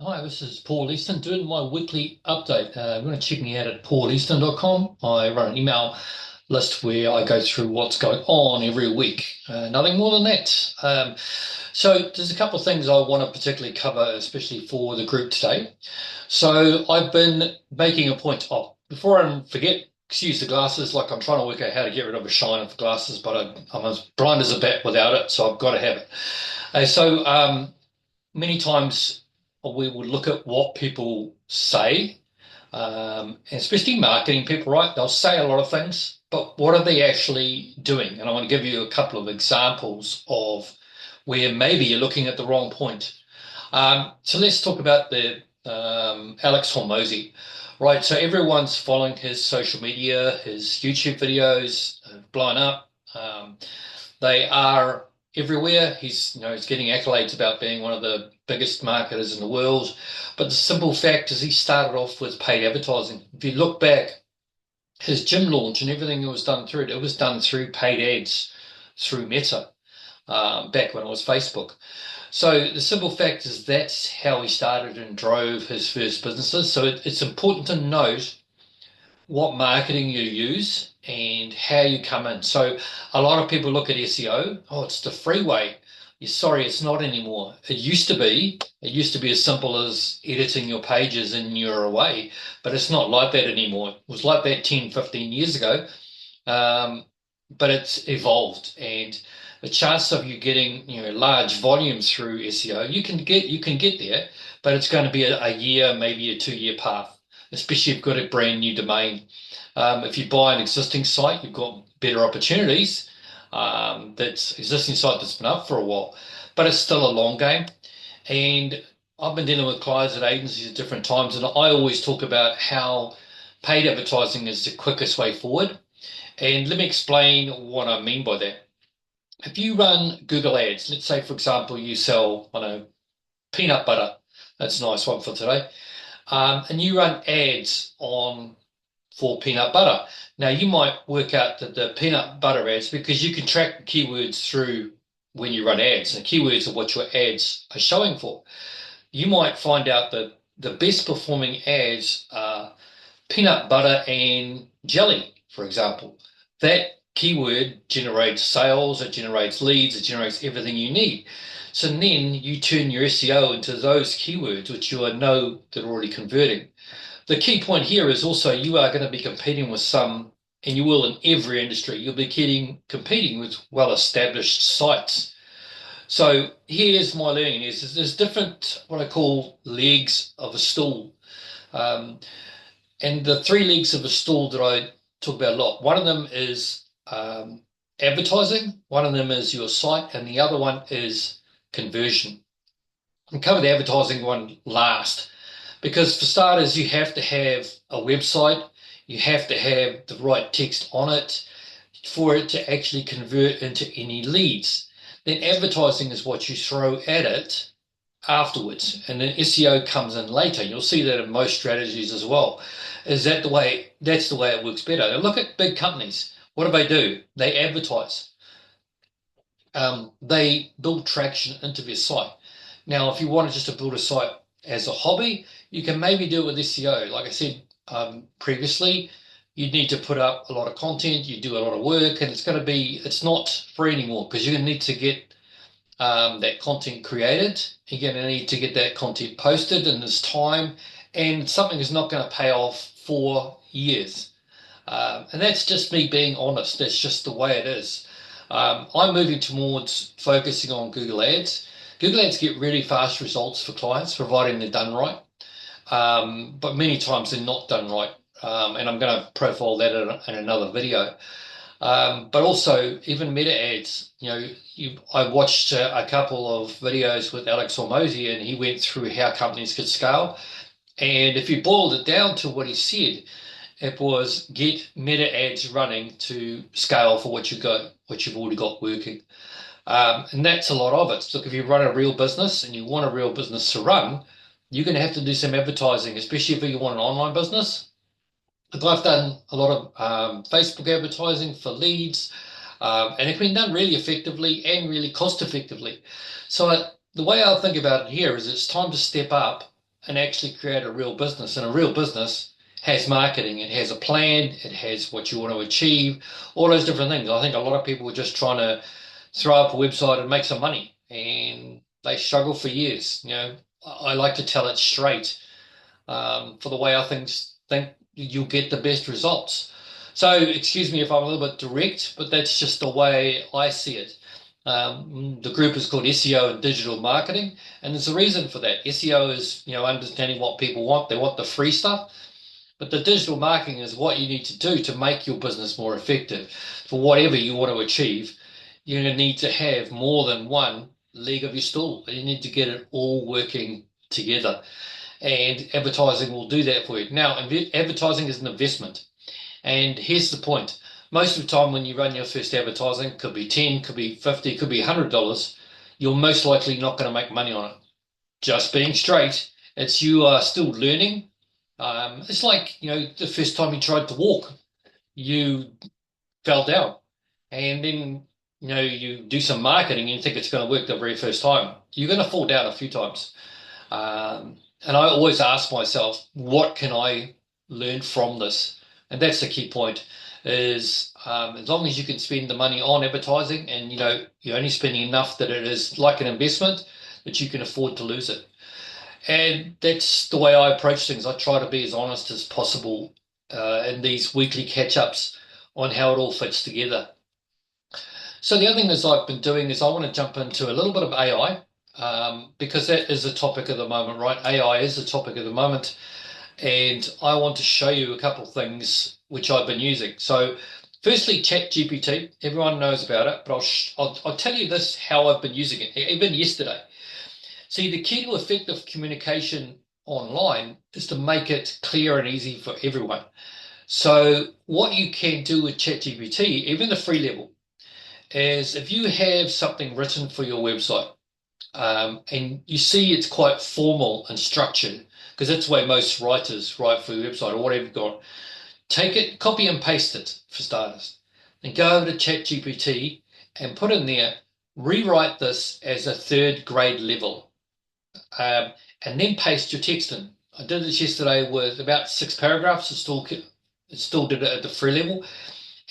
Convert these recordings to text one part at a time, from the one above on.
Hi, this is Paul Easton doing my weekly update. You're going to check me out at pauleaston.com. I run an email list where I go through what's going on every week. Nothing more than that. So there's a couple of things I want to particularly cover, especially for the group today. So I've been making a point of, before I forget, excuse the glasses, like I'm trying to work out how to get rid of a shine of glasses, but I'm as blind as a bat without it, so I've got to have it. Many times we would look at what people say, and especially marketing people, right? They'll say a lot of things, but what are they actually doing? And I want to give you a couple of examples of where maybe you're looking at the wrong point. So let's talk about the Alex Hormozy, right? So everyone's following his social media, his YouTube videos have blown up. They are everywhere. He's getting accolades about being one of the biggest marketers in the world. But the simple fact is he started off with paid advertising. If you look back, his gym launch and everything that was done through it, it was done through paid ads through Meta, back when it was Facebook. So the simple fact is that's how he started and drove his first businesses. So it's important to note what marketing you use and how you come in. So a lot of people look at SEO, oh, it's the freeway. Sorry, it's not anymore. It used to be. It used to be as simple as editing your pages and you're away, but it's not like that anymore. It was like that 10, 15 years ago. Um, but it's evolved, and the chance of you getting large volumes through SEO, you can get there, but it's going to be a year, maybe a 2 year path, especially if you've got a brand new domain. If you buy an existing site, you've got better opportunities. That's existing site that's been up for a while, but it's still a long game. And I've been dealing with clients at agencies at different times, and I always talk about how paid advertising is the quickest way forward. And let me explain what I mean by that. If you run Google Ads, let's say, for example, you sell, I don't know, peanut butter. That's a nice one for today. And you run ads on for peanut butter. Now, you might work out that the peanut butter ads, because you can track keywords through when you run ads, and the keywords are what your ads are showing for. You might find out that the best performing ads are peanut butter and jelly, for example. That keyword generates sales, it generates leads, it generates everything you need. So then you turn your SEO into those keywords, which you know that are already converting. The key point here is also you are going to be competing with some, and you will in every industry, you'll be competing with well-established sites. So here's my learning is there's different, what I call legs of a stool. Um, and the three legs of a stool that I talk about a lot, one of them is advertising, one of them is your site, and the other one is conversion. I'll cover the advertising one last because, for starters, you have to have a website, you have to have the right text on it for it to actually convert into any leads. Then advertising is what you throw at it afterwards, and then SEO comes in later. You'll see that in most strategies as well. Is that the way? That's the way it works better. Now look at big companies. What do? They advertise. They build traction into their site. Now, if you wanted just to build a site as a hobby, you can maybe do it with SEO. Like I said previously, you need to put up a lot of content. You do a lot of work, and it's not free anymore because you're going to need to get that content created. You're going to need to get that content posted in this time, and something is not going to pay off for years. And that's just me being honest. That's just the way it is. I'm moving towards focusing on Google Ads. Google Ads get really fast results for clients, providing they're done right. But many times they're not done right. And I'm going to profile that in another video. But also even meta ads, I watched a couple of videos with Alex Hormozy and he went through how companies could scale. And if you boiled it down to what he said, it was get meta ads running to scale for what you've already got working. And that's a lot of it. Look, if you run a real business and you want a real business to run, you're going to have to do some advertising, especially if you want an online business. Look, I've done a lot of Facebook advertising for leads, and it's been done really effectively and really cost effectively. So the way I think about it here is it's time to step up and actually create a real business. And a real business has marketing, it has a plan, it has what you want to achieve, all those different things. I think a lot of people are just trying to throw up a website and make some money, and they struggle for years. I like to tell it straight. For the way I think you'll get the best results. So, excuse me if I'm a little bit direct, but that's just the way I see it. The group is called SEO and Digital Marketing, and there's a reason for that. SEO is, understanding what people want. They want the free stuff, but the digital marketing is what you need to do to make your business more effective. For whatever you want to achieve, you're going to need to have more than one leg of your stool. You need to get it all working together, and advertising will do that for you. Now, advertising is an investment, and here's the point. Most of the time when you run your first advertising, could be 10, could be 50, could be $100, you're most likely not going to make money on it. Just being straight, it's you are still learning. It's like, the first time you tried to walk, you fell down, and then, you do some marketing and you think it's going to work the very first time. You're going to fall down a few times. And I always ask myself, what can I learn from this? And that's the key point is as long as you can spend the money on advertising and you're only spending enough that it is like an investment that you can afford to lose it. And that's the way I approach things. I try to be as honest as possible in these weekly catch-ups on how it all fits together. So the other thing is I've been doing is I want to jump into a little bit of AI, because that is a topic of the moment, right? AI is a topic of the moment, and I want to show you a couple of things which I've been using. So, firstly, ChatGPT. Everyone knows about it, but I'll tell you this how I've been using it, even yesterday. See, the key to effective communication online is to make it clear and easy for everyone. So, what you can do with ChatGPT, even the free level, is if you have something written for your website, and you see it's quite formal and structured, because that's the way most writers write for your website or whatever you've got. Take it, copy and paste it for starters. Then go over to ChatGPT and put in there, rewrite this as a third grade level, and then paste your text in. I did this yesterday with about 6 paragraphs. It still did it at the free level.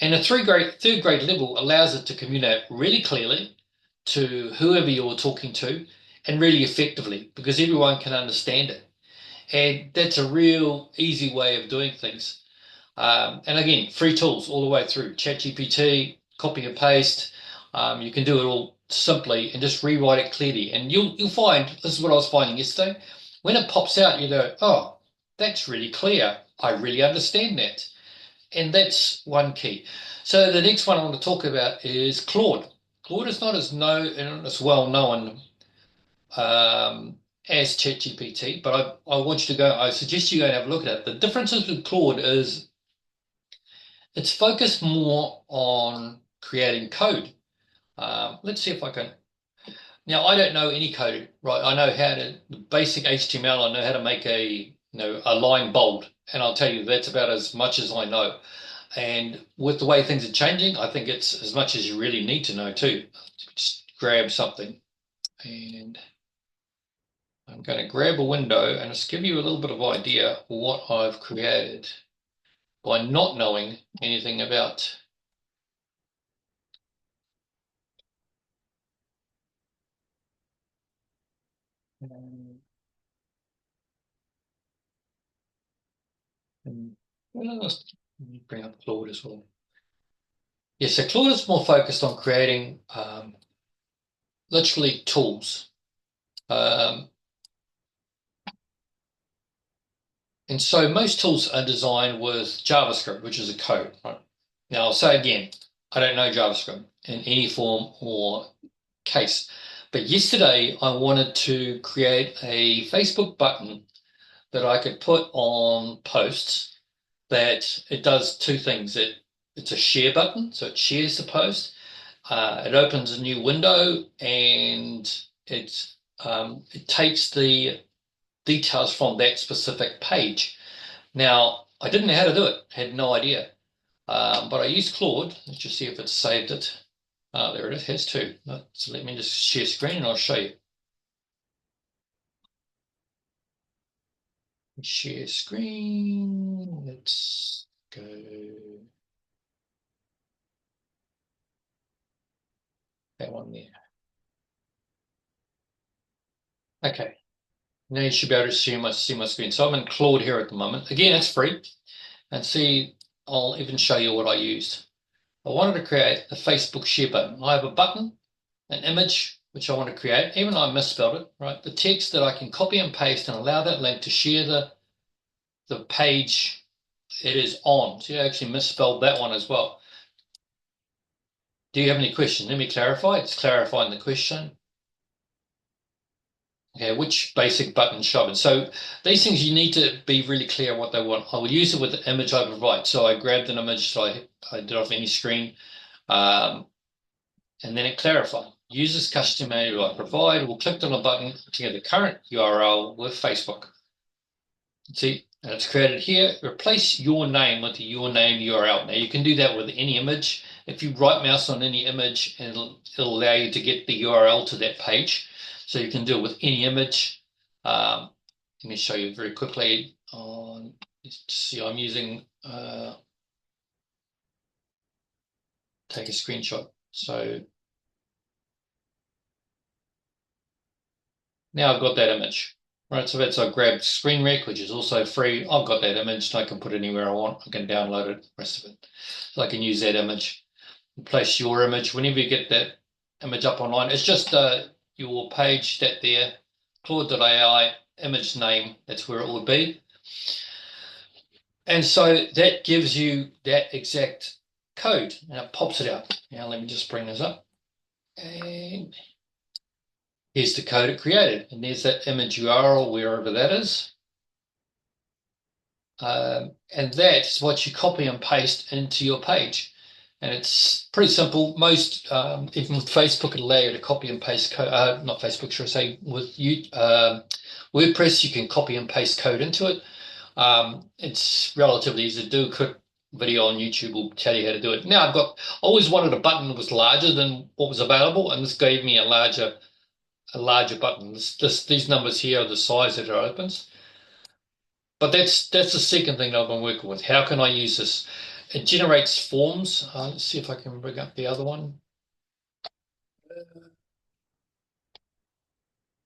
And a third grade level allows it to communicate really clearly to whoever you're talking to and really effectively because everyone can understand it. And that's a real easy way of doing things. And again, free tools all the way through. ChatGPT, copy and paste. You can do it all simply and just rewrite it clearly. And you'll find, this is what I was finding yesterday, when it pops out, you go, oh, that's really clear. I really understand that. And that's one key. So the next one I want to talk about is Claude. Claude is not as well known as ChatGPT, but I suggest you go and have a look at it. The differences with Claude is it's focused more on creating code. Let's see if I can. Now, I don't know any code, right? I know the basic HTML, I know how to make a line bold, and I'll tell you that's about as much as I know. And with the way things are changing, I think it's as much as you really need to know too. Just grab something, and I'm going to grab a window and just give you a little bit of idea what I've created by not knowing anything about. Let me bring up Claude as well. Yeah, so Claude is more focused on creating literally tools. Um, and so most tools are designed with JavaScript, which is a code, right? Now, I'll say again, I don't know JavaScript in any form or case. But yesterday, I wanted to create a Facebook button that I could put on posts that it does two things. It's a share button, so it shares the post. It opens a new window and it takes the details from that specific page. Now, I didn't know how to do it, had no idea. But I used Claude. Let's just see if it's saved it. There it is, has two. So let me just share screen and I'll show you. Share screen. Let's go. That one there. Okay. Now you should be able to see my screen. So I'm in Claude here at the moment. Again, it's free. And see, I'll even show you what I used. I wanted to create a Facebook share button. I have a button, an image, which I want to create, even though I misspelled it, right? The text that I can copy and paste and allow that link to share the page it is on. So you actually misspelled that one as well. Do you have any questions? Let me clarify. It's clarifying the question. Okay, which basic button shopping? So these things you need to be really clear what they want. I will use it with the image I provide. So I grabbed an image, so I did off any screen, and then it clarified. Users custom email I provide. We'll click on a button to get the current URL with Facebook. See, and it's created here. Replace your name with the your name URL. Now you can do that with any image. If you right mouse on any image, and it'll allow you to get the URL to that page. So you can do it with any image. Let me show you very quickly. On see, I'm using take a screenshot. So now I've got that image. Right, so that's I grabbed Screen Rec, which is also free. I've got that image, and I can put it anywhere I want. I can download it, the rest of it. So I can use that image. Place your image whenever you get that image up online. It's just your page that there, Claude.ai image name. That's where it would be. And so that gives you that exact code, and it pops it out. Now let me just bring this up, and here's the code it created, and there's that image URL wherever that is. And that's what you copy and paste into your page. And it's pretty simple. Most, even with Facebook, it'll allow you to copy and paste code. Not Facebook, should I say? With you, WordPress, you can copy and paste code into it. It's relatively easy to do. A quick video on YouTube will tell you how to do it. Now I always wanted a button that was larger than what was available, and this gave me a larger button. These numbers here are the size that it opens. But that's the second thing I've been working with. How can I use this? It generates forms. Let's see if I can bring up the other one.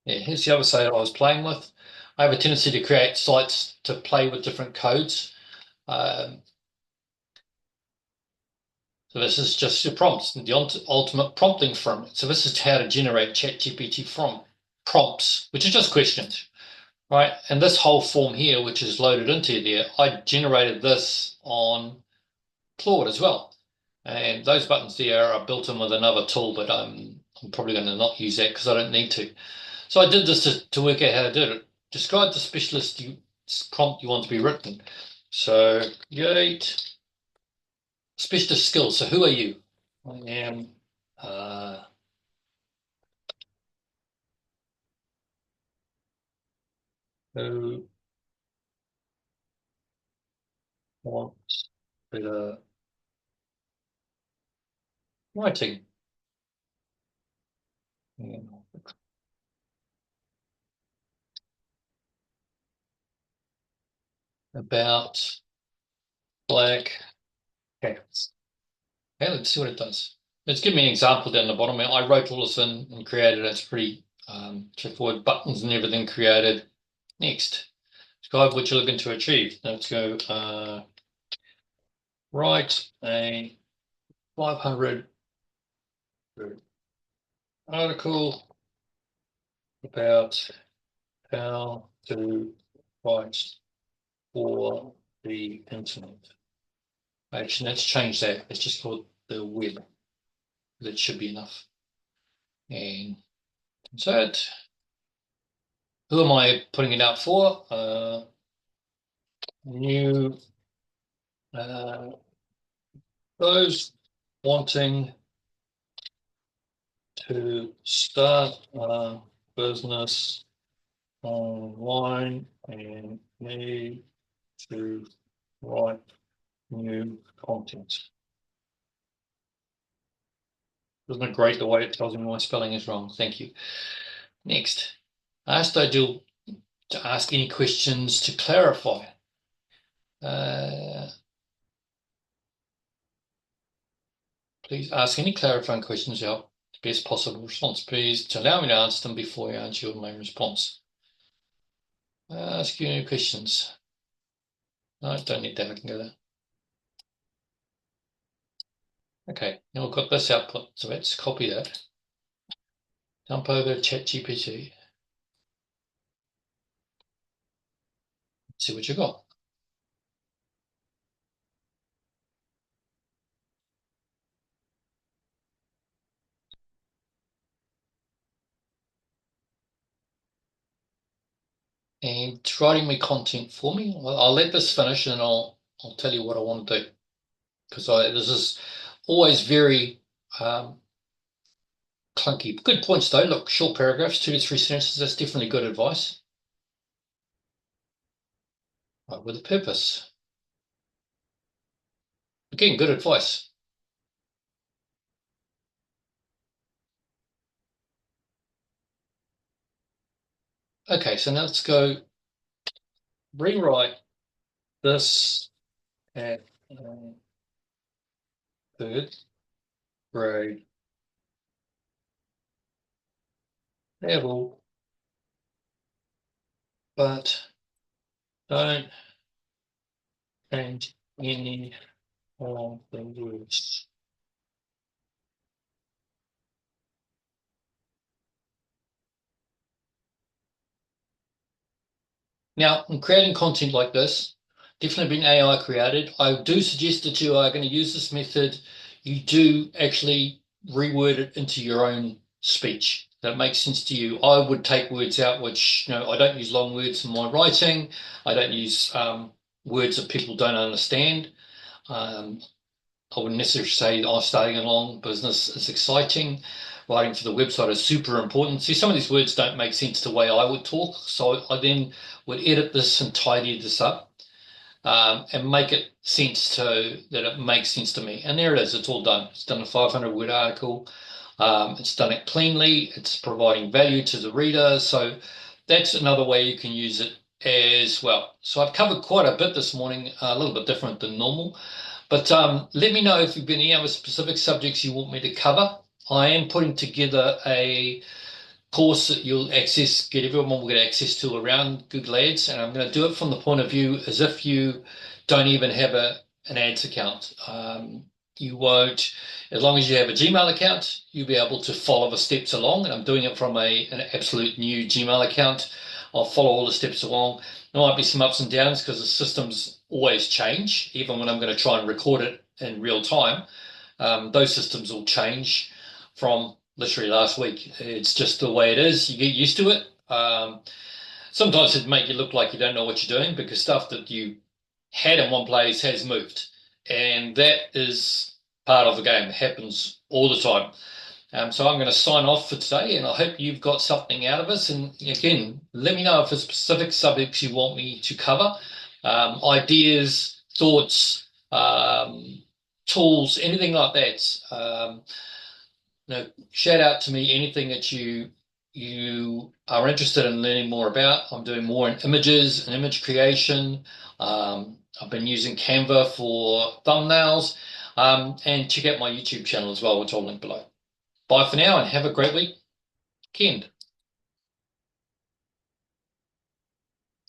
Yeah, here's the other site I was playing with. I have a tendency to create sites to play with different codes. Um, so this is just your prompts, the ultimate prompting from it. So this is how to generate ChatGPT from prompts, which is just questions, right? And this whole form here, which is loaded into there, I generated this on Claude as well. And those buttons there are built in with another tool, but I'm probably going to not use that because I don't need to. So I did this to work out how to do it. Describe the specialist prompt you want to be written. So create specialist skills. So who are you? I am who wants better writing. About black cats. Okay, let's see what it does. Let's give me an example down the bottom. I wrote all this in and created it. It's pretty straightforward. Buttons and everything created. Next, describe what you're looking to achieve. Let's go write a 500 article about how to write for the internet. Actually, let's change that. It's just called the web. That should be enough. And insert. Who am I putting it out for? New uh, those wanting to start a business online and need to write new content. Isn't it great the way it tells me my spelling is wrong? Thank you. Next, I asked Ideal to ask any questions to clarify. Uh, please ask any clarifying questions to help the best possible response. Please to allow me to answer them before I answer your main response. Ask you any questions. No, I don't need that. I can go there. Okay, now we've got this output, so let's copy that. Jump over to ChatGPT. See what you got. And it's writing me content for me. I'll let this finish and I'll tell you what I want to do. Because this is always very clunky. Good points though. Look, short paragraphs, 2 to 3 sentences, that's definitely good advice. Right, with a purpose. Again, good advice. Okay, so now let's go rewrite this at third grade level, but don't change any of the words. Now, in creating content like this, definitely been AI created. I do suggest that you are going to use this method. You do actually reword it into your own speech. That makes sense to you. I would take words out which, I don't use long words in my writing. I don't use words that people don't understand. Um, I wouldn't necessarily say, oh, starting a long business is exciting. Writing for the website is super important. See, some of these words don't make sense the way I would talk. So I then would edit this and tidy this up and make it sense to that it makes sense to me. And there it is. It's all done. It's done a 500 word article. It's done it cleanly. It's providing value to the reader. So that's another way you can use it as well. So I've covered quite a bit this morning, a little bit different than normal. But let me know if you've been any other specific subjects you want me to cover. I am putting together a course that you'll access, everyone will get access to around Google Ads, and I'm going to do it from the point of view as if you don't even have an ads account. You won't, as long as you have a Gmail account, you'll be able to follow the steps along. And I'm doing it from an absolute new Gmail account. I'll follow all the steps along. There might be some ups and downs because the systems always change, even when I'm going to try and record it in real time. Those systems will change from literally last week. It's just the way it is. You get used to it. Sometimes it make you look like you don't know what you're doing because stuff that you had in one place has moved, and that is part of the game. It happens all the time. So I'm going to sign off for today, and I hope you've got something out of this. And again, let me know if there's specific subjects you want me to cover, ideas, thoughts, tools, anything like that. Shout out to me anything that you are interested in learning more about. I'm doing more in images and image creation. I've been using Canva for thumbnails. And check out my YouTube channel as well, which I'll link below. Bye for now and have a great weekend.